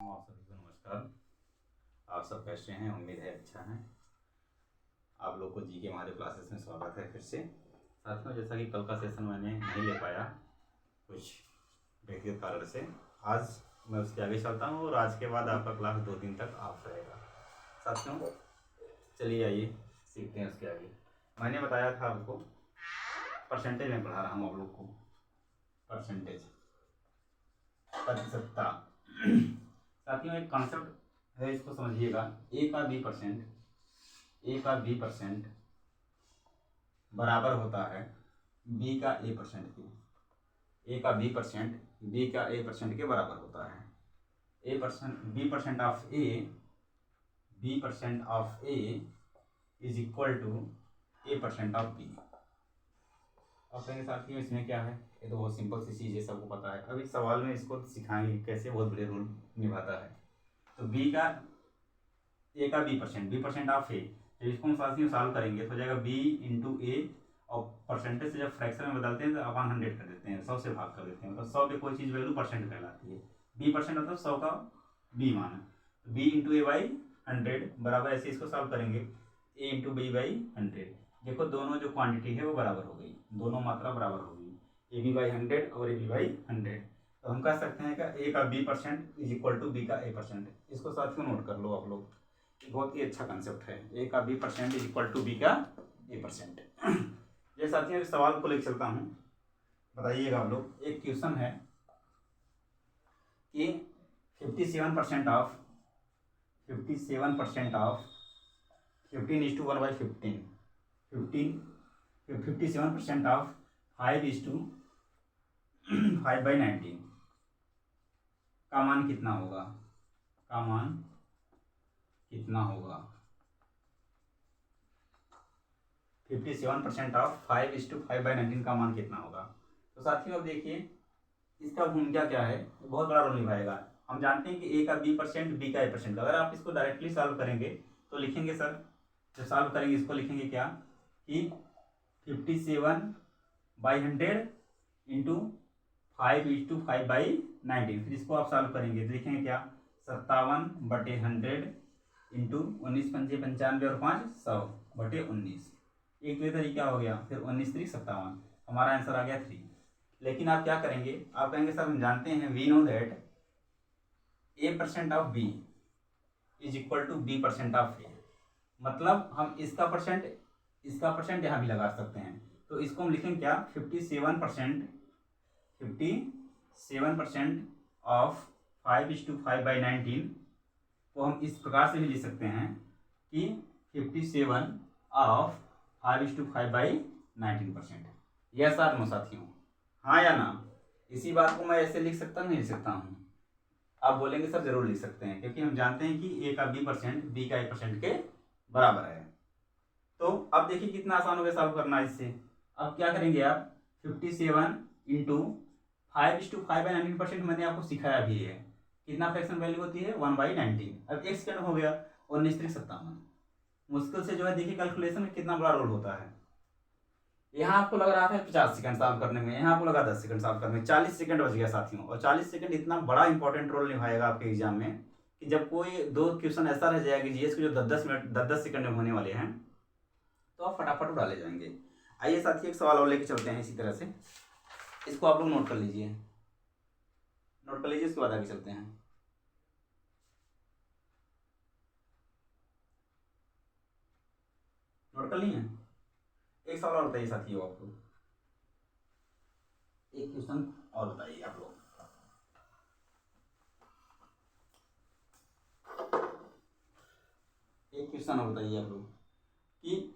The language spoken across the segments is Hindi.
आप सभी को नमस्कार। आप सब कैसे हैं? उम्मीद है अच्छा हैं। आप लोग को जी के हमारे क्लासेस में स्वागत है फिर से। साथियों, जैसा कि कल का सेशन मैंने नहीं ले पाया कुछ व्यक्तिगत कारण से, आज मैं उसके आगे चलता हूँ और आज के बाद आपका क्लास 2 दिन तक ऑफ रहेगा। साथियों, चलिए आइए सीखते हैं उसके आगे। मैंने बताया था आपको परसेंटेज में पढ़ा रहा हूँ आप लोग को। परसेंटेज, प्रतिशतता। साथियों, एक कॉन्सेप्ट है, इसको समझिएगा। ए का 20% बराबर होता है बी का A% के। ए का 20% बी का A% के बराबर होता है। B% of A is equal to A%ऑफ B। अब कहेंगे साथियों इसमें क्या है? ये तो बहुत सिंपल सी चीज़ है, सबको पता है। अभी सवाल में इसको सिखाएंगे कैसे बहुत बड़े रोल निभाता है। तो ए का B% ऑफ ए, जब इसको हम साथियों सॉल्व करेंगे तो हो जाएगा B इंटू ए, और परसेंटेज से जब फ्रैक्शन में बदलते हैं तो अपन 100 कर देते हैं, 100 से भाग कर देते हैं। मतलब 100 पे कोई चीज़ वैल्यू परसेंट कहलाती है। B% मतलब 100 का B मान है। तो B इंटू ए बाई 100 बराबर, ऐसे इसको सॉल्व करेंगे A इंटू बी बाई 100। देखो दोनों जो क्वांटिटी है वो बराबर हो गई, दोनों मात्रा बराबर हो गई, ए बी बाई 100 और ए बी बाई 100। तो हम कह सकते हैं कि ए का B% is equal to B का A%। इसको साथियों नोट कर लो आप लोग, बहुत ही अच्छा कंसेप्ट है। ए का B% is equal to B का A%। ये साथियों एक सवाल को लेकर चलता हूँ, बताइएगा आप लोग। एक क्वेश्चन है कि 57% ऑफ 15:1/15, 57% ऑफ 5:5/19 का मान कितना होगा? का मान कितना होगा? 57% ऑफ 5:5/19 का मान कितना होगा? तो साथियों अब देखिए इसका भूमिका क्या है, बहुत बड़ा रोल निभाएगा। हम जानते हैं कि ए का B% बी का A%। अगर आप इसको डायरेक्टली सॉल्व करेंगे तो लिखेंगे सर, जो सॉल्व करेंगे इसको लिखेंगे क्या कि 57/100 इंटू 5:5/19। फिर इसको आप सॉल्व करेंगे तो लिखेंगे क्या, 57/100 इंटू 19×5 = 95 और 5 100/19। एक तो ये तरीका हो गया। फिर 19×3 = 57, हमारा आंसर आ गया 3। लेकिन आप क्या करेंगे, आप कहेंगे सर हम जानते हैं we know that A% of B is equal to B% of A। मतलब हम इसका परसेंट यहाँ भी लगा सकते हैं। तो इसको हम लिखेंगे क्या, 57% ऑफ 5:5/19 को हम इस प्रकार से भी लिख सकते हैं कि 57 ऑफ 5:5/19%। यस आर नो साथियों, हाँ या ना? इसी बात को मैं ऐसे लिख सकता हूँ, नहीं लिख सकता हूँ? आप बोलेंगे सर जरूर लिख सकते हैं, क्योंकि हम जानते हैं कि ए का B% बी का A% के बराबर है। तो अब देखिए कितना आसान हो गया सॉल्व करना इससे। अब क्या करेंगे आप, 57 इंटू 5:5/19% मैंने आपको सिखाया भी है। कितना फ्रैक्शन वैल्यू होती है, 1/19। अब एक सेकंड हो गया, 19×57। मुश्किल से जो है देखिए कैलकुलेशन में कितना बड़ा रोल होता है। यहाँ आपको लग रहा था 50 सेकंड सॉल्व करने में, यहाँ आपको लगा 10 सेकंड सॉल्व करने में, 40 सेकंड बच गया साथियों। और 40 सेकंड इतना बड़ा इंपॉर्टेंट रोल निभाएगा आपके एग्जाम में कि जब कोई दो क्वेश्चन ऐसा रह जाएगा जीएस के जो 10-10 सेकंड में होने वाले हैं तो आप फटाफट उड़ा ले जाएंगे। आइए साथियों एक सवाल और लेके चलते हैं इसी तरह से। इसको आप लोग नोट कर लीजिए, नोट कर लीजिए, इसके बाद आगे चलते हैं। नोट कर लिए? एक सवाल और बताइए साथियों, आपको एक क्वेश्चन और बताइए आप लोग। एक क्वेश्चन और बताइए आप लोग कि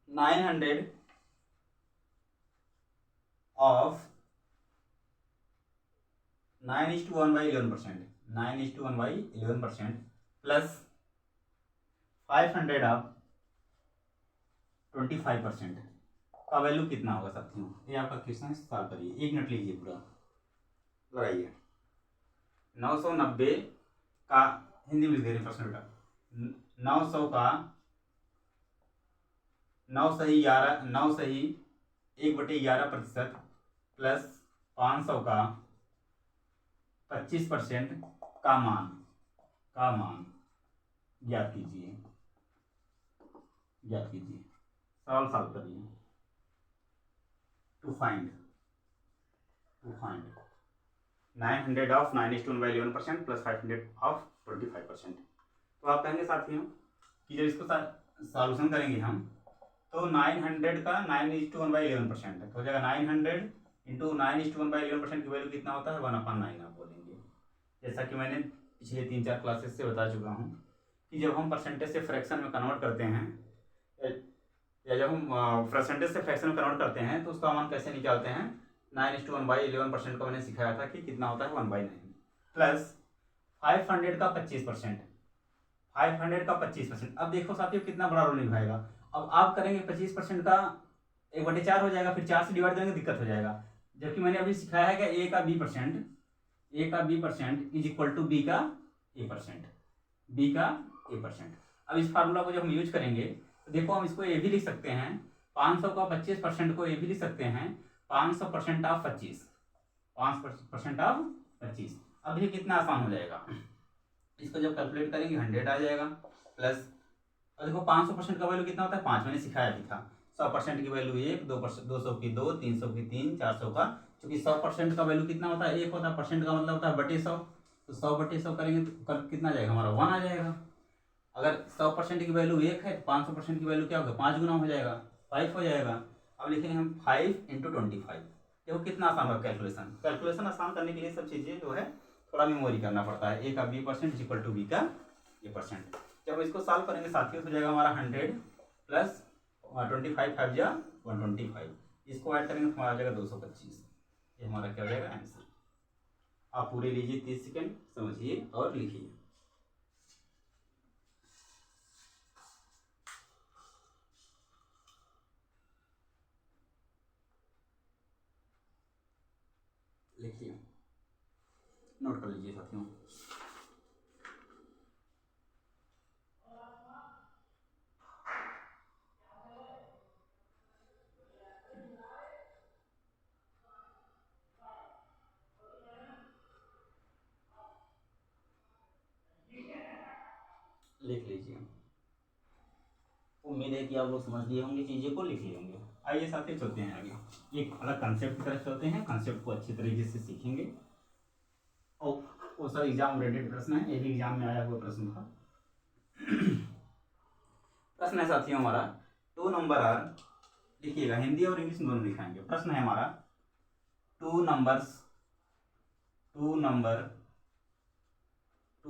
900 ऑफ 9:1/11%, 9:1/11% प्लस 500 ऑफ 25% का वैल्यू कितना होगा साथियों? ये आपका क्वेश्चन है, सॉल्व करिए। 1 मिनट लीजिए, पूरा लगाइए। 990 का हिंदी में लिख दे रहे प्रश्न बेटा। 900 का 9 सही 1/11% प्लस 500 का 25% का मान ज्ञात कीजिए। सवाल सॉल्व करिए। To find 900 of 9:1/11% plus 500 of 25%। तो आप कहेंगे साथियों कि जब इसको सॉल्यूशन करेंगे हम तो 900 का 9:1/11% है, तो हो जाएगा 900 इंटू 9:1/11% की वैल्यू कितना होता है 1/9 आप बोलेंगे। जैसा कि मैंने पिछले 3-4 क्लासेस से बता चुका हूँ कि जब हम परसेंटेज से फ्रैक्शन में कन्वर्ट करते हैं या जब हम परसेंटेज से फ्रैक्शन में कन्वर्ट करते हैं तो उसका मान कैसे निकालते हैं 9:1/11% का मैंने सिखाया था कि कितना होता है 1/9 प्लस 500 का 25%। 500 का 25%। अब देखो साथियों कितना बड़ा रोल निभाएगा। अब आप करेंगे 25% का 1/4 हो जाएगा, फिर 4 से डिवाइड करेंगे दिक्कत हो जाएगा। जबकि मैंने अभी सिखाया है कि A का B% is equal to B का A%। अब इस फार्मूला को जब हम यूज करेंगे तो देखो हम इसको A भी लिख सकते हैं, 500 का 25% को A भी लिख सकते हैं 500% ऑफ 25, 5% ऑफ 25। अब ये कितना आसान हो जाएगा, इसको जब कैलकुलेट करेंगे 100 आ जाएगा प्लस, और देखो 500% का वैल्यू कितना होता है 5, मैंने सिखाया भी था। 100% की वैल्यू 1, 200 की 2, 300 की 3, 400 का, क्योंकि 100% का वैल्यू कितना होता है 1 होता है, परसेंट का मतलब होता है बटे 100, तो 100/100 करेंगे तो कितना जाएगा हमारा 1 आ जाएगा। अगर 100% की वैल्यू 1 है तो 500% की वैल्यू क्या होगा 5 गुना हो जाएगा, 5 हो जाएगा। अब लिखेंगे हम 5 × 25। देखो कितना आसान होगा कैलकुलेशन आसान करने के लिए सब चीज़ें जो है थोड़ा मेमोरी करना पड़ता है। A का B% is equal to B का A%। जब इसको सॉल्व करेंगे साथियों तो हो जाएगा हमारा 100 प्लस 25 5 जा 125, इसको ऐड करेंगे तो हमारा आ जाएगा 225। ये हमारा क्या हो जाएगा आंसर। आप पूरे लीजिए 30 सेकेंड समझिए और लिखिए। लिखिए, नोट कर लीजिए साथियों। लिख लीजिए। उम्मीद है कि आप लोग समझ लिए होंगे, चीज़ें को लिख लिए होंगे। आइए साथियों चलते हैं आगे, एक अलग कंसेप्ट की तरफ चलते हैं। कंसेप्ट को अच्छी तरीके से सीखेंगे और वो सब एग्जाम रिलेटेड प्रश्न है, ये भी एग्जाम में आया हुआ प्रश्न था। प्रश्न है साथियों हमारा 2 नंबर आर, लिखिएगा हिंदी और इंग्लिश दोनों लिखाएंगे। प्रश्न है हमारा 2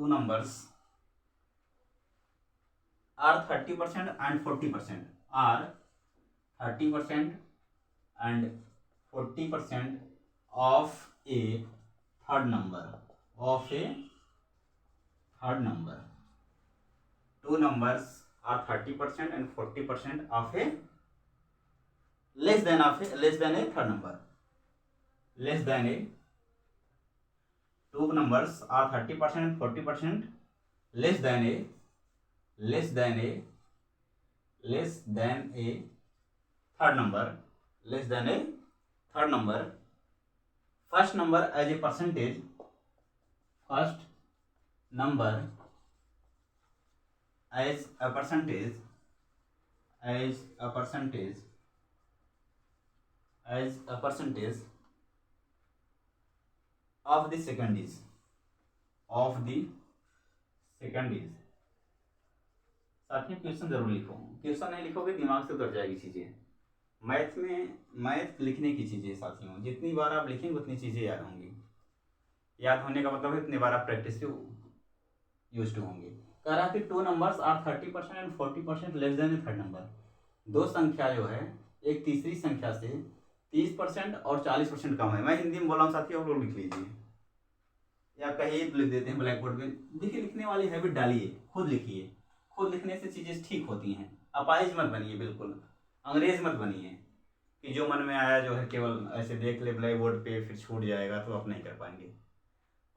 numbers are 30% and 40%, are 30% and 40% of a third number, Two numbers are 30% and 40% of a less than a third number. Two numbers are 30% and 40% less than a third number. First number as a percentage of the second is साथियों क्वेश्चन जरूर लिखो, क्वेश्चन नहीं लिखोगे दिमाग से उतर जाएगी चीजें। मैथ लिखने की चीजें साथियों, जितनी बार आप लिखेंगे उतनी चीजें याद होंगी। याद होने का मतलब है इतनी बार आप प्रैक्टिस से यूज्ड होंगे। कह रहा है कि 2 numbers are 30% and 40% less than a third number. दो संख्या जो है एक तीसरी संख्या से 30% और 40% कम है। मैं हिंदी में बोल रहा हूँ साथियों, आप लोग लिख लीजिए या कहीं लिख देते हैं ब्लैक बोर्ड पे। देखिए लिखने वाली हैबिट डालिए, खुद लिखिए। खुद लिखने से चीज़ें ठीक होती हैं। अपाहिज मत बनिए, बिल्कुल अंग्रेज मत बनिए कि जो मन में आया जो है केवल ऐसे देख ले ब्लैक बोर्ड पे फिर छूट जाएगा, तो आप नहीं कर पाएंगे।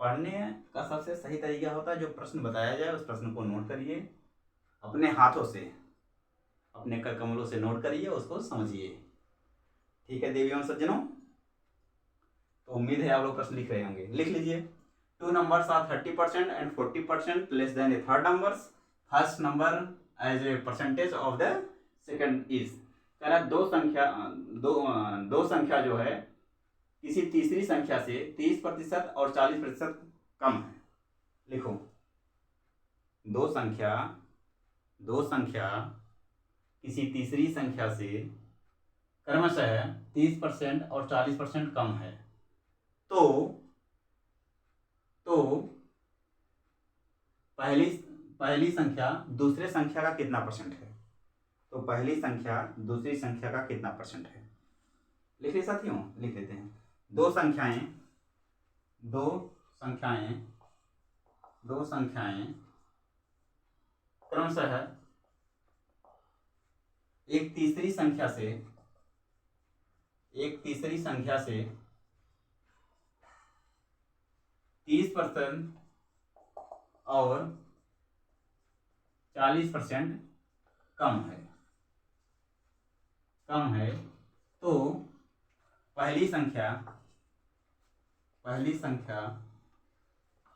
पढ़ने का सबसे सही तरीका होता है जो प्रश्न बताया जाए उस प्रश्न को नोट करिए अपने हाथों से, अपने कर कमलों से नोट करिए, उसको समझिए। ठीक है देवियों और सज्जनों, तो उम्मीद है आप लोग प्रश्न लिख रहे होंगे। लिख लीजिए। Two numbers are 30% and 40% less than a third numbers. First number as a percentage of the second is. कह रहा है दो संख्या जो है किसी तीसरी संख्या से 30% और 40% कम है। लिखो, दो संख्या किसी तीसरी संख्या से क्रमशः 30% और 40% कम है, तो पहली संख्या दूसरे संख्या का कितना परसेंट है? तो पहली संख्या दूसरी संख्या का कितना परसेंट है? लिख लिया साथियों, लिख लेते हैं। दो संख्याएं क्रमशः एक तीसरी संख्या से 30% और 40% कम है, तो पहली संख्या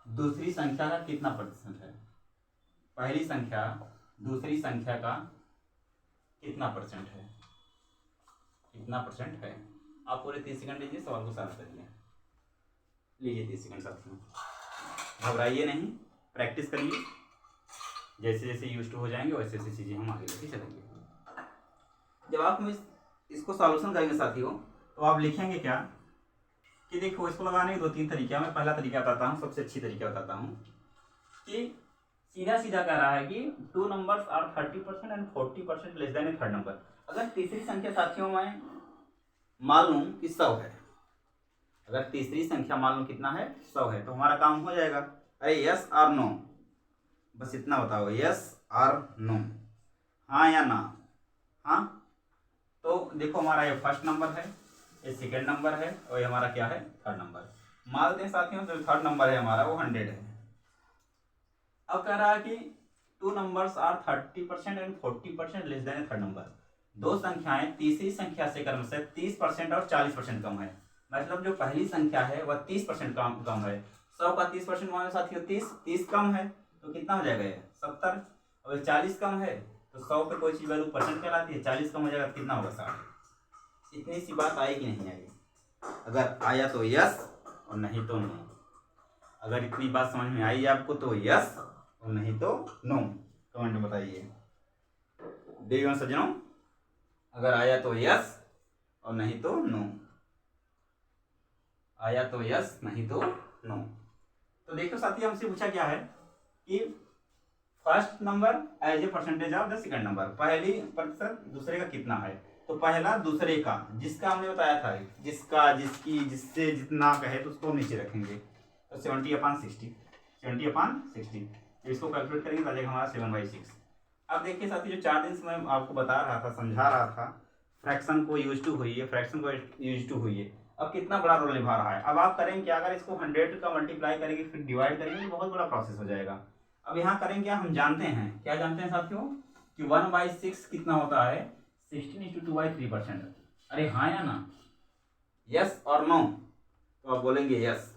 दूसरी संख्या का कितना प्रतिशत है? पहली संख्या दूसरी संख्या का कितना परसेंट है? आप पूरे 30 सेकंड लीजिए, सवाल को सॉल्व करिए। लीजिए 30 सेकंड साथियों, घबराइए नहीं, प्रैक्टिस करिए। जैसे जैसे यूज टू हो जाएंगे वैसे वैसे चीज़ें हम आगे लेके चलेंगे। जब आप इसको सॉल्यूशन करेंगे साथियों, तो आप लिखेंगे क्या कि देखो, इसको लगाने के 2-3 तरीके। मैं पहला तरीका बताता हूँ, सबसे अच्छी तरीका बताता हूँ कि सीधा कह रहा है कि two numbers are 30% and 40% less than a third number. अगर तीसरी संख्या साथियों में मान लूँ कि 100 है, अगर तीसरी संख्या मान लो कितना है, 100 है, तो हमारा काम हो जाएगा। अरे यस और नो, बस इतना बताओ, यस और नो, हाँ या ना। हाँ, तो देखो हमारा ये फर्स्ट नंबर है, ये सेकेंड नंबर है, और ये हमारा क्या है, थर्ड नंबर। मान लेते हैं साथियों, जो थर्ड नंबर है हमारा वो 100 है। अब कह रहा है कि two numbers are 30% and 40% less than a third number. दो संख्याएं तीसरी संख्या से क्रमशः 30% और 40% कम है। मतलब जो पहली संख्या है वह 30% कम है। 100 का 30% मान लो साथियों 30 कम है, तो कितना हो जाएगा ये 70। और 40 कम है, तो 100 पे कोई चीज़ वैल्यू परसेंट कहलाती है, 40 कम हो जाएगा, कितना होगा 60। इतनी सी बात आई कि नहीं आई? अगर आया तो यस और नहीं तो नो। अगर इतनी बात समझ में आई आपको तो यस और नहीं तो नो, कमेंट में बताइए। देवियों सज्जनों, अगर आया तो यस और नहीं तो नो, आया तो यस नहीं तो नो। तो देखो साथी, हमसे पूछा क्या है कि first number as a percentage of the second number, पहली प्रतिशत दूसरे का कितना है। तो पहला दूसरे का, जिसका हमने बताया था, जिसका, जिसकी, जिससे, जितना कहे तो उसको नीचे रखेंगे। तो 70/60 इसको कैलकुलेट करेंगे तो आ जाएगा हमारा 7/6। अब देखिए साथी, जो 4 दिन से मैं आपको बता रहा था, समझा रहा था, फ्रैक्शन को यूज टू हुई है, अब कितना बड़ा रोल निभा रहा है। अब आप करेंगे क्या, अगर इसको 100 का मल्टीप्लाई करेंगे फिर डिवाइड करेंगे तो बहुत बड़ा प्रोसेस हो जाएगा। अब यहाँ करेंगे क्या, हम जानते हैं, क्या जानते हैं साथियों कि 1/6 कितना होता है, 16:2/3%। अरे हाँ या ना, यस और नो, तो आप बोलेंगे यस।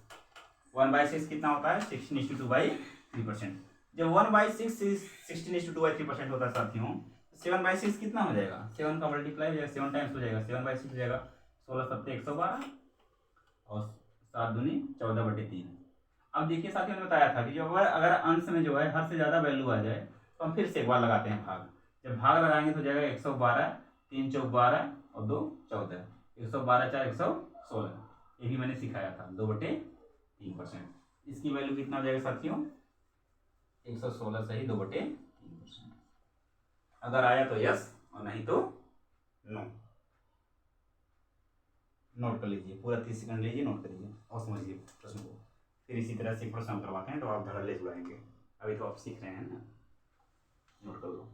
1/6 कितना होता है, 16:2/3%। जब 1/6 16:2/3% होता है साथियों, 7/6 कितना हो जाएगा, 7 का मल्टीप्लाई हो जाएगा, 7 टाइम्स हो जाएगा, 7/6 हो जाएगा 16×7=112 और 7×2=14/3। अब देखिए साथियों, ने बताया था कि जो है अगर अंश में जो है हर से ज़्यादा वैल्यू आ जाए तो हम फिर से एक बार लगाते हैं भाग। जब भाग लगाएंगे तो जाएगा 112, 3 चौक 12 और 2 14, 112 4 116। यही मैंने सिखाया था, 2/3%। इसकी वैल्यू कितना हो जाएगा साथियों, 116 सही 2/3%। अगर आया तो यस और नहीं तो नो। नोट कर लीजिए, पूरा 30 सेकंड लीजिए, नोट करिए और समझिए प्रश्न को। फिर इसी तरह से प्रश्न करवाते हैं तो आप धड़ल्ले जुड़ाएंगे। अभी तो आप सीख रहे हैं ना, नोट कर लो।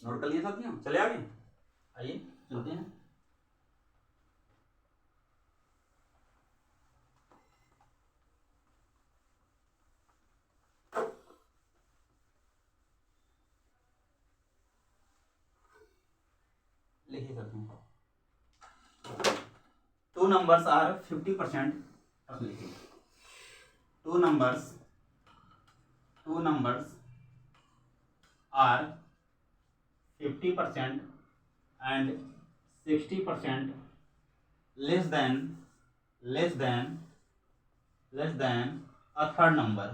नोट कर लिए साथियों, चले आगे, आइए चलते हैं। लिखिए साथियों, टू नंबर्स आर 50%, अब लिखिए to numbers are 50% and 60% less than a third number.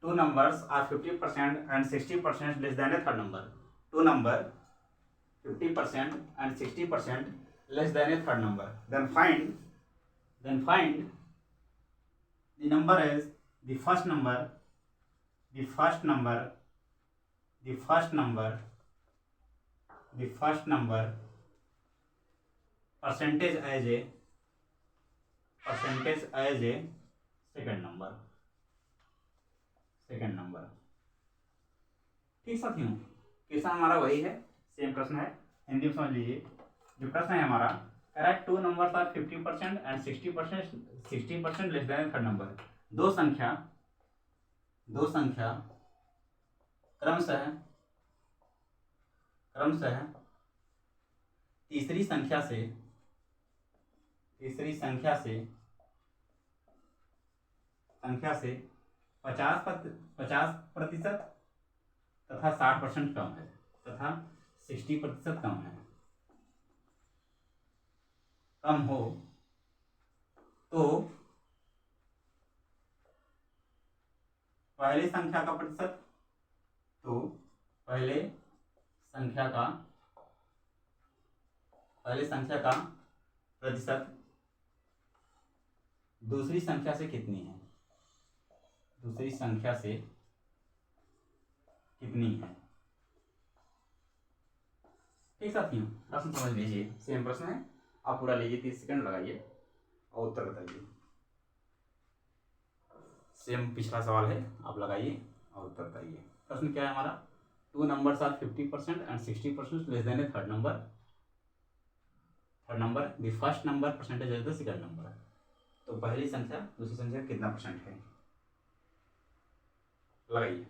Two numbers are 50% and 60% less than a third number. Two number 50% and 60% less than a third number. Then find the number as the first number percentage as a second number. ठीक साथियों, क्वेश्चन हमारा वही है, सेम प्रश्न है, हिंदी में समझ लीजिए। जो प्रश्न है हमारा, correct two numbers are 50% and 60% less than third number. दो संख्या क्रमशः तीसरी संख्या से 50% तथा 60% कम है, तथा 60% कम हो तो पहले संख्या का प्रतिशत दूसरी संख्या से कितनी है? ठीक साथियों, प्रश्न समझ लीजिए, सेम प्रश्न है, आप पूरा लीजिए, 30 सेकंड लगाइए और उत्तर बताइए। सेम पिछला सवाल है, आप लगाइए और उत्तर बताइए। प्रश्न क्या है हमारा? Two numbers are 50% and 60% less than a third number, the first number percentage is the second number. तो पहली संख्या दूसरी संख्या कितना परसेंट है? लगाइए,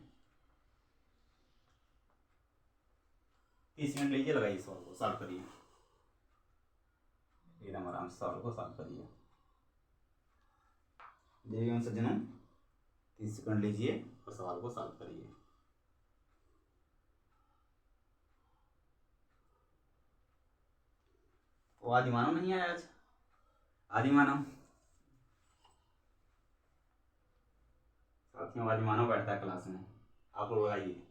30 मिनट लीजिए, लगाइए, सवाल को सॉल्व करिए, एकदम आराम से सवाल को सॉल्व करिए। देवियों सज्जनों, 30 सेकंड लीजिए और सवाल को सॉल्व करिए। वो आदिमानव नहीं आया आज, आदिमानव साथियों, आदिमानव बैठता है क्लास में, आप लोग आइए,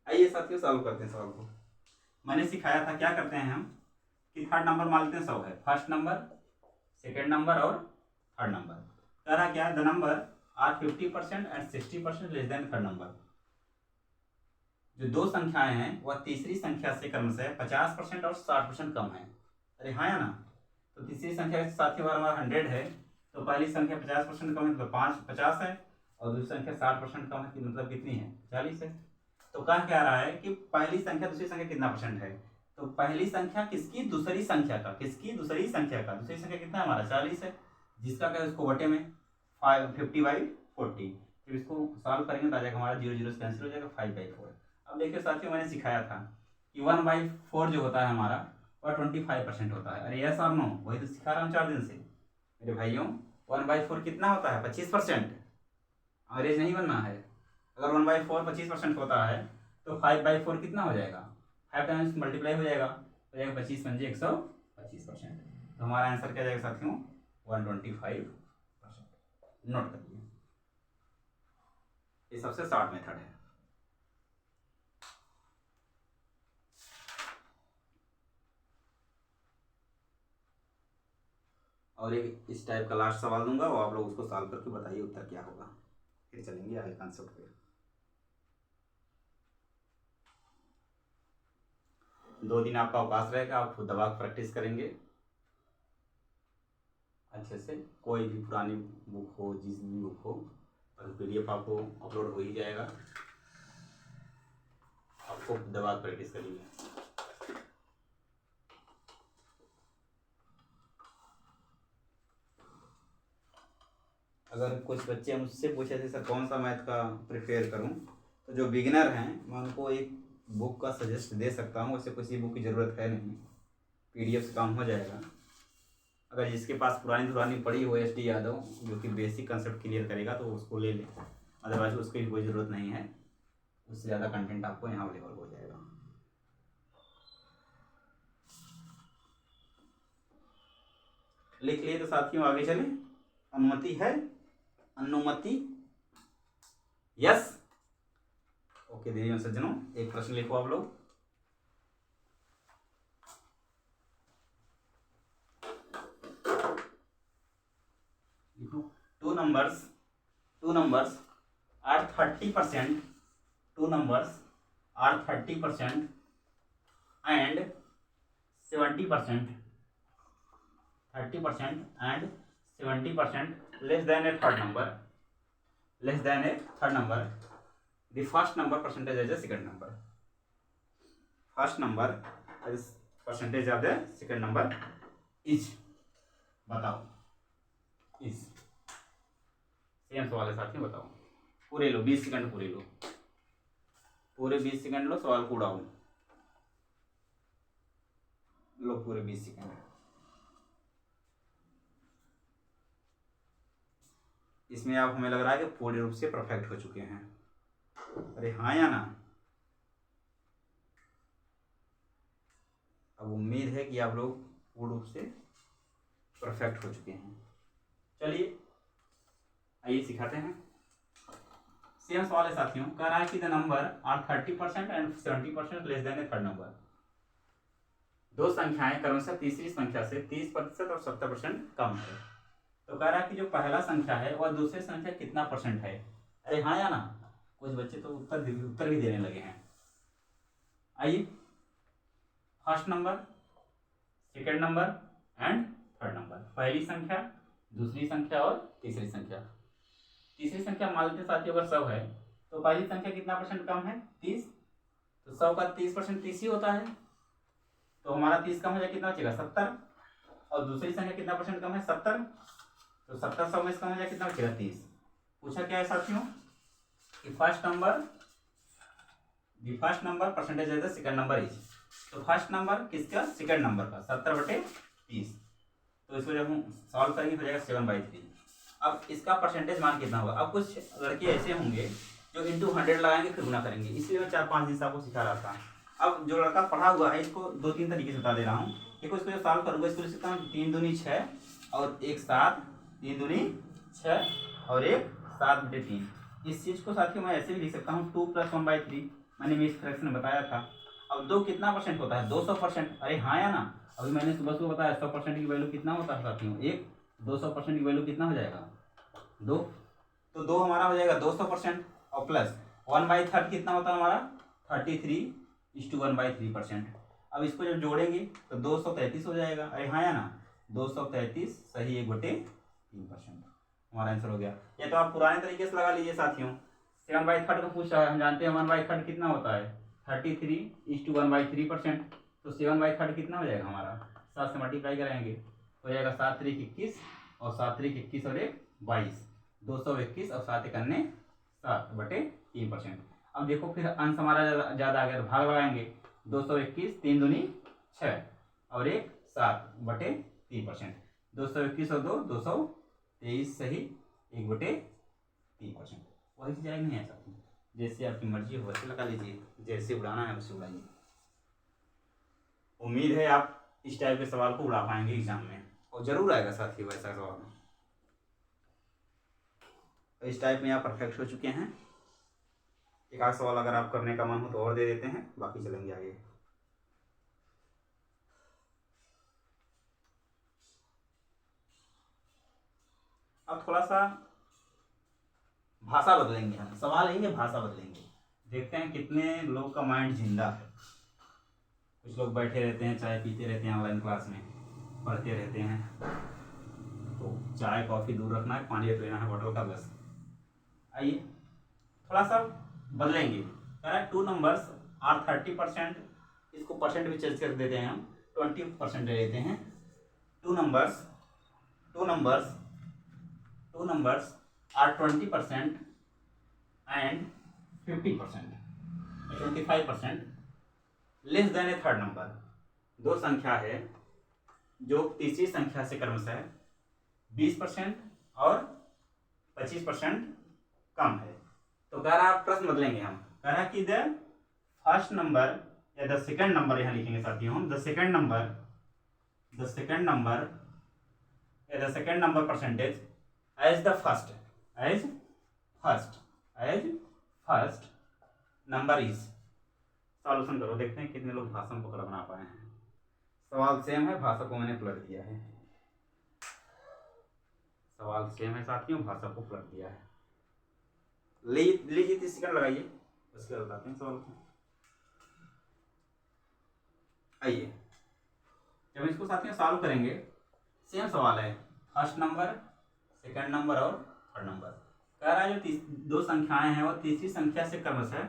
आइए साथियों, सॉल्व करते हैं सवाल को। मैंने सिखाया था क्या करते हैं हम कि थर्ड नंबर मान लेते हैं, 100 है, फर्स्ट नंबर, सेकेंड नंबर और थर्ड नंबर। कह रहा क्या, the number are 50% and 60% less than third number. जो दो संख्याएं हैं वह तीसरी संख्या से क्रमशः 50% और 60% कम है। अरे हाँ या ना? तो तीसरी संख्या के साथ ही हमारा 100 है, तो पहली संख्या 50% कम है तो 50 है, और दूसरी संख्या 60% कम है, मतलब कितनी है? 40 है। तो कह रहा है कि पहली संख्या दूसरी संख्या कितना परसेंट है? तो पहली संख्या किसकी? दूसरी संख्या का। दूसरी संख्या कितना है हमारा? 40 है, जिसका क्या है उसको बटे में 50/40। जब इसको सॉल्व करेंगे तो आ जाएगा हमारा 0 0 से कैंसिल हो जाएगा, 5/4। अब देखिए साथियों, मैंने सिखाया था कि 1/4 जो होता है हमारा वह 25% होता है। अरे यस और नो? वही तो सिखा रहा हूँ 4 दिन से मेरे भाइयों। 1/4 कितना होता है? 25%। अंग्रेज नहीं बनना है। अगर 1/4 25% होता है तो 5/4 कितना हो जाएगा? 5 टाइम्स मल्टीप्लाई हो जाएगा, 25 पंजे 125%। तो हमारा आंसर क्या जाएगा साथियों? 125%। नोट करिए, ये सबसे शॉर्ट मेथड है। और एक इस टाइप का लास्ट सवाल दूंगा, वो आप लोग उसको सॉल्व करके बताइए उत्तर क्या होगा, फिर चलेंगे आगे कॉन्सेप्ट पे। 2 दिन आपका अवकाश रहेगा, आप खुद दबा प्रैक्टिस करेंगे अच्छे से। कोई भी पुरानी बुक हो, जिस भी बुक हो, और PDF आपको अपलोड हो ही जाएगा, आपको दबा प्रैक्टिस करिए। अगर कुछ बच्चे मुझसे पूछे थे सर कौन सा मैथ का प्रिपेयर करूं, तो जो बिगिनर हैं मैं उनको एक बुक का सजेस्ट दे सकता हूं। वैसे किसी बुक की ज़रूरत है नहीं, PDF से काम हो जाएगा। अगर जिसके पास पुरानी पड़ी हो SD यादव जो कि बेसिक कंसेप्ट क्लियर करेगा तो उसको ले लें, अदरवाइज उसकी कोई ज़रूरत नहीं है। उससे ज़्यादा कंटेंट आपको यहाँ अवेलेबल हो जाएगा। लिख लिए तो साथियों आगे चलें। अनुमति है? अनुमति? यस। ओके देवियों सज्जनों, एक प्रश्न लिखो आप लोग। लिखो, two numbers are 30%, two numbers are 30% and 70%, 30% and 70% less than a third number, the first number percentage as a second number. First number as percentage of the second number is, बताओ is। सेम सवाल है साथियों, बताओ। पूरे लो 20 सेकंड, पूरे 20 सेकंड लो, सवाल को उड़ाओ। लो पूरे 20 सेकंड। इसमें आप हमें लग रहा है कि पूर्ण रूप से परफेक्ट हो चुके हैं। अरे हाँ या ना? अब उम्मीद है कि आप लोग पूर्ण रूप से परफेक्ट हो चुके हैं। चलिए आइए सिखाते हैं। सेम सवाल है साथियों, कह रहा है कि the number are 30% and 70% less than a third number. दो संख्याएं क्रमशः तीसरी संख्या से 30% और 70% कम है। तो कह रहा है कि जो पहला संख्या है वह दूसरी संख्या कितना % है। अरे हाँ या ना? कुछ बच्चे तो उत्तर भी देने लगे हैं। आइए, first number, second number and third number. पहली संख्या, दूसरी संख्या और तीसरी संख्या। तीसरी संख्या मान लेते साथियों अगर 100 है तो पहली संख्या कितना % कम है? 30। तो 100 का 30% 30 ही होता है, तो हमारा 30 कम हो जाए कितना बचेगा? 70। और दूसरी संख्या कितना % कम है? 70। तो 70 100 में से कम हो जाए कितना बचेगा? 30। पूछा क्या है साथियों कि फर्स्ट नंबर परसेंटेज है द सेकंड नंबर इज। तो फर्स्ट नंबर किसका? सेकंड नंबर का 70/30। तो इसको जब हम सॉल्व करेंगे हो जाएगा 7/3। अब इसका परसेंटेज मान कितना होगा? अब कुछ लड़के ऐसे होंगे जो इंटू 100 लगाएंगे फिर गुना करेंगे, इसलिए मैं 4-5 दिन से आपको सिखा रहा था। अब जो लड़का पढ़ा हुआ है इसको 2-3 तरीके से बता दे रहा हूँ। देखो इसको जो सॉल्व करूँगा इसको लिख सकता हूँ 3 दूनी 6 और 1 7, 3 दूनी 6 और 1 7/3। इस चीज़ को साथियों मैं ऐसे भी लिख सकता हूँ 2 + 1/3। मैंने मिस फ्रैक्शन में बताया था। अब 2 कितना % होता है? 200%। अरे हाँ या ना? अभी मैंने सुबह बताया 100% की वैल्यू कितना होता है साथियों? 1। 200% की वैल्यू कितना हो जाएगा? 2। तो 2 हमारा हो जाएगा 200% और प्लस 1/3 कितना होता है हमारा? 33:1/3%। अब इसको जब जोड़ेंगे तो 233 हो जाएगा। अरे हाँ या ना? 233 सही 1/3% हमारा आंसर हो गया। या तो आप पुराने तरीके से लगा लीजिए साथियों। 7/3 का पूछा है, हम जानते हैं 1/3 कितना होता है? 33:1/3%। तो 7/3 कितना हो जाएगा हमारा? 7 से मल्टीप्लाई करेंगे हो जाएगा 7 3 21 और 7 3 21 और 1 22। 221 और 7 1 7/3%। अब देखो फिर अंश हमारा ज़्यादा आ गया तो भाग लगाएंगे। 221 3 दूनी 6 और 1 7/3%। 221 और 2 223 सही 1/3%। वही चीज़ आएगी नहीं है साथ में। जैसे आपकी मर्जी हो वैसे लगा लीजिए, जैसे उड़ाना है वैसे उड़ाइए। उम्मीद है आप इस टाइप के सवाल को उड़ा पाएंगे एग्जाम में, और जरूर आएगा साथियों ऐसा सवाल। इस टाइप में आप परफेक्ट हो चुके हैं। एक आध सवाल अगर आप करने का मन हो तो और दे देते हैं, बाकी चलेंगे आगे। अब थोड़ा सा भाषा बदलेंगे, हम सवाल यही है, भाषा बदलेंगे। देखते हैं कितने लोग का माइंड जिंदा है। कुछ लोग बैठे रहते हैं, चाय पीते रहते हैं, ऑनलाइन क्लास में पढ़ते रहते हैं, तो चाय कॉफ़ी दूर रखना है, पानी लेना है बॉटल का बस। आइए थोड़ा सा बदलेंगे, कह रहा है 2 नंबर्स आर 30%, इसको परसेंट में चेंज कर देते हैं हम, 20% ले लेते हैं। Two numbers are 20% and 50%, 25% less than a third number. दो संख्या है जो तीसरी संख्या से क्रमशः 20% और 25% कम है। तो कह रहा प्रश्न बदलेंगे हम, कह रहा कि द फर्स्ट नंबर या द सेकंड नंबर यहाँ लिखेंगे साथियों हम, the second number percentage as the first number is. Solution करो, देखते हैं कितने लोग भाषा को बना पाए हैं। सवाल सेम है, भाषा को मैंने पलट दिया है। सवाल सेम है साथियों, भाषा को पलट दिया है। लीजिए 30 सेकंड लगाइए, उसके बाद बताते हैं सवाल को। आइए जब इसको साथियों सॉल्व करेंगे, सेम सवाल है, फर्स्ट नंबर, सेकंड नंबर और थर्ड नंबर। कह रहा है जो दो संख्याएं हैं वो तीसरी संख्या से क्रमशः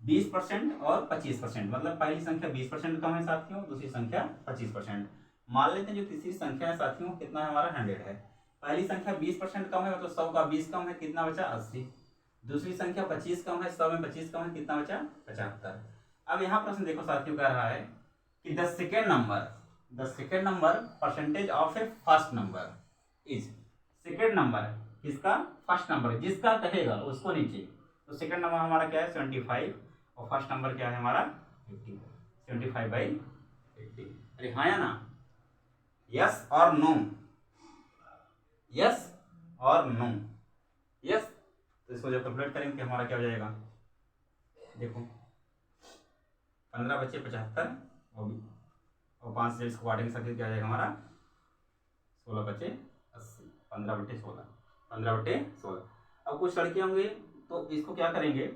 20% और 25%, मतलब पहली संख्या 20% कम है साथियों, दूसरी संख्या 25%। मान लेते हैं जो तीसरी संख्या है साथियों कितना है हमारा 100 है। पहली संख्या 20% कम है, मतलब 100 का 20 कम है, कितना बचा 80। दूसरी संख्या 25 कम है, 100 में 25 कम है, कितना बचा 75। अब यहाँ प्रश्न देखो साथियों, कह रहा है कि the second number percentage of A first number is. Second number किसका? फर्स्ट नंबर, जिसका कहेगा उसको नीचे। तो सेकेंड नंबर हमारा क्या है 75 और फर्स्ट नंबर क्या है हमारा 50। 75/50। अरे हाँ या ना? यस और नो? यस और नो? यस, तो इसको जब कैलकुलेट करेंगे हमारा क्या हो जाएगा, देखो 15 बचे 75 और 5 से इसको काटेंगे साथियों, क्या आ जाएगा हमारा 16 बचे 80। 15/16, 15/16। अब कुछ लड़के होंगे तो इसको क्या करेंगे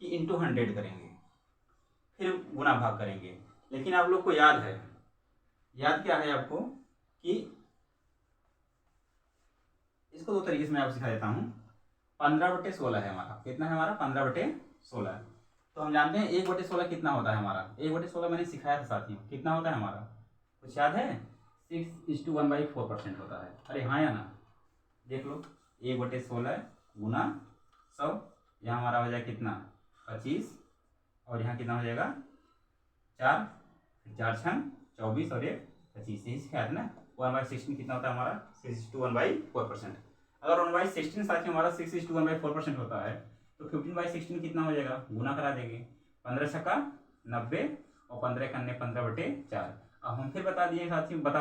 कि इंटू 100 करेंगे, फिर गुना भाग करेंगे। लेकिन आप लोग को याद क्या है आपको कि इसको दो तरीके से मैं आपको सिखा देता हूँ। 15/16 है हमारा, कितना है हमारा 15/16। तो हम जानते हैं 1/16 कितना होता है हमारा। 1/16 मैंने सिखाया था साथियों, कितना होता है हमारा, कुछ याद है? 6:1/4% होता है। अरे हाँ या ना? देख लो 1/16 गुना 100, यहाँ हमारा हो जाएगा कितना 25, और यहाँ कितना हो जाएगा 4, 4 छंग 24 और 1 25। यही सिखाया था ना। 1/16 कितना होता है हमारा 6:1/4%। अगर 1/16 साथियों हमारा 6:1/4% होता है तो 15/16 कितना हो जाएगा, गुना करा देंगे। 15 छक्का 90 और 15 कन्ने 15/4। अब हम फिर बता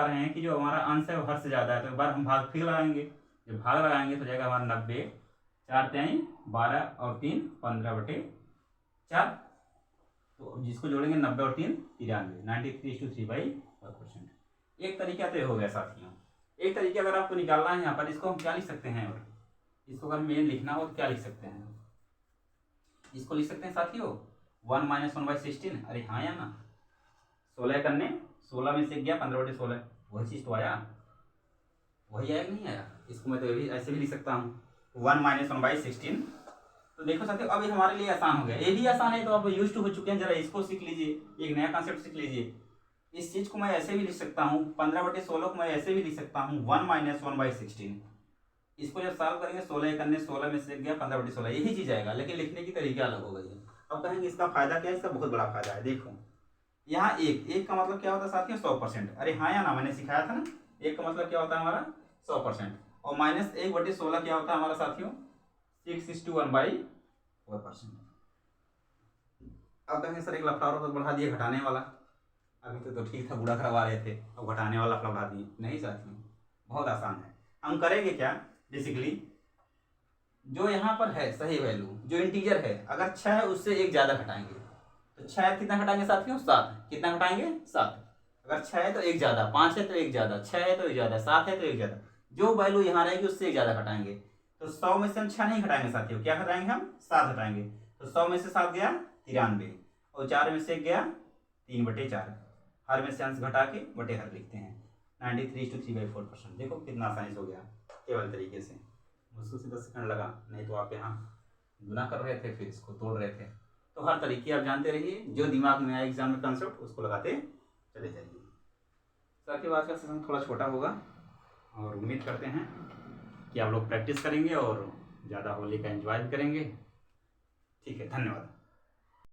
रहे हैं कि जो हमारा अंश है वो हर से ज़्यादा है, तो एक बार हम भाग फिर लगाएंगे। जब भाग लगाएंगे तो जाएगा हमारा 90, 4 3 12 और 3 15/4। तो जिसको जोड़ेंगे 90 और 3 93, 93:3/4%। एक तरीका तो ये हो गया साथियों। एक तरीका अगर आपको निकालना है यहाँ पर, इसको हम क्या लिख सकते हैं, और इसको अगर मेन लिखना हो तो क्या लिख सकते हैं, इसको लिख सकते हैं साथियों 1 - 1/16। अरे हाँ या ना? 16 करने 16 में से गया 15/16, वही चीज़ तो आया, वही आया कि नहीं आया? इसको मैं तो भी ऐसे भी लिख सकता हूँ 1 - 1/16। तो देखो साथियों अब ये हमारे लिए आसान हो गया, ये भी आसान है, तो आप यूज टू हो चुके हैं। जरा इसको सीख लीजिए, एक नया कॉन्सेप्ट सीख लीजिए। इस चीज़ को मैं ऐसे भी लिख सकता हूँ, 15/16 को मैं ऐसे भी लिख सकता हूँ 1 - 1/16। इसको जब सॉल्व करेंगे 16 करने 16 में से गया 15/16, यही चीज़ आएगा, लेकिन लिखने की तरीका अलग हो गई है। अब कहेंगे इसका फायदा क्या है? इसका बहुत बड़ा फायदा है। देखो यहाँ एक का मतलब क्या होता है साथियों 100%। अरे हाँ या ना? मैंने सिखाया था ना, एक का मतलब क्या होता है हमारा 100%। और -1/16 क्या होता है हमारा साथियों 6:1/4%। अब कहेंगे सर एक लफड़ा तो बढ़ा दिए घटाने वाला, अभी तो ठीक था, बूढ़ा करवा रहे थे, अब घटाने वाला लफड़ा बढ़ा दिए। नहीं साथियों, बहुत आसान है। हम करेंगे क्या, बेसिकली जो यहाँ पर है सही वैल्यू, जो इंटीजर है, अगर 6 है उससे एक ज़्यादा घटाएंगे। तो 6 कितना घटाएंगे साथियों 7, कितना घटाएंगे 7। अगर 6 है तो एक ज़्यादा, 5 है तो एक ज़्यादा, 6 है तो एक ज़्यादा, 7 है तो एक ज़्यादा, जो वैल्यू यहाँ रहेगी उससे एक ज़्यादा घटाएंगे। तो 100 में से हम 6 नहीं घटाएंगे साथियों, क्या घटाएंगे हम 7 घटाएंगे। तो 100 में से 7 गया 93, और 4 में से गया 3/4। हर में से अंश घटा के बटे हर लिखते हैं 93:3/4%। देखो कितना आसानी से हो गया केवल तरीके से। मुश्किल से 10 सेकंड लगा, नहीं तो आप यहाँ गुना कर रहे थे, फिर इसको तोड़ रहे थे। तो हर तरीके आप जानते रहिए, जो दिमाग में आए एग्जाम में कंसेप्ट उसको लगाते चले जाइए। साथ ही आज का सेशन थोड़ा छोटा होगा और उम्मीद करते हैं कि आप लोग प्रैक्टिस करेंगे और ज़्यादा होली का एंजॉय भी करेंगे। ठीक है, धन्यवाद।